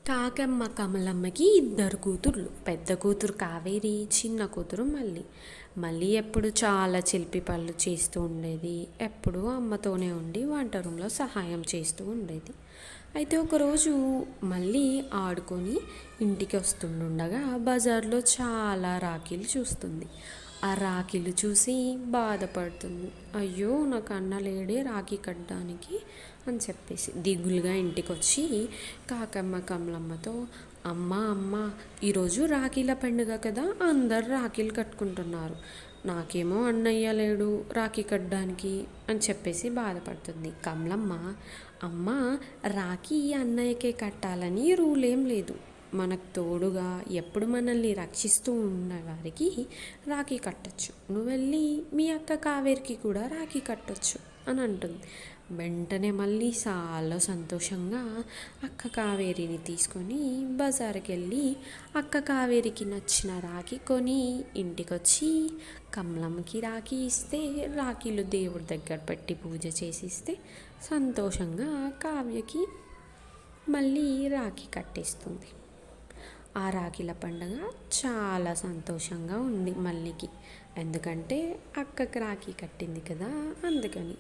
కాకమ్మ కమలమ్మకి ఇద్దరు కూతుర్లు. పెద్ద కూతురు కావేరి, చిన్న కూతురు మల్లి. మళ్ళీ ఎప్పుడు చాలా చిలిపి పనులు చేస్తూ ఉండేది. ఎప్పుడూ అమ్మతోనే ఉండి వంట రూమ్లో సహాయం చేస్తూ ఉండేది. అయితే ఒకరోజు మళ్ళీ ఆడుకొని ఇంటికి వస్తుండగా బజార్లో చాలా రాఖీలు చూస్తుంది. ఆ రాఖీలు చూసి బాధపడుతుంది. అయ్యో, నాకు అన్న లేడే రాఖీ కట్టడానికి అని చెప్పేసి దిగులుగా ఇంటికి వచ్చి కాకమ్మ కమలమ్మతో, అమ్మ ఈరోజు రాఖీల పండుగ కదా, అందరు రాఖీలు కట్టుకుంటున్నారు, నాకేమో అన్నయ్య లేడు రాఖీ కట్టడానికి అని చెప్పేసి బాధపడుతుంది. కమలమ్మ, అమ్మ, రాఖీ అన్నయ్యకే కట్టాలని రూల్ ఏం లేదు, మనకు తోడుగా ఎప్పుడు మనల్ని రక్షిస్తూ ఉన్న వారికి రాఖీ కట్టచ్చు, నువ్వు వెళ్ళి మీ అక్క కావేరికి కూడా రాఖీ కట్టచ్చు అని అంటుంది. వెంటనే మళ్ళీ చాలా సంతోషంగా అక్క కావేరిని తీసుకొని బజారుకి వెళ్ళి అక్క కావేరికి నచ్చిన రాఖీ కొని ఇంటికొచ్చి కమలమ్మకి రాఖీ ఇస్తే, రాఖీలు దేవుడి దగ్గర పెట్టి పూజ చేసిస్తే సంతోషంగా కావ్యకి మళ్ళీ రాఖీ కట్టేస్తుంది. ఆ రాఖీల పండుగ చాలా సంతోషంగా ఉంది మల్లికి. ఎందుకంటే అక్కకి రాఖీ కట్టింది కదా, అందుకని.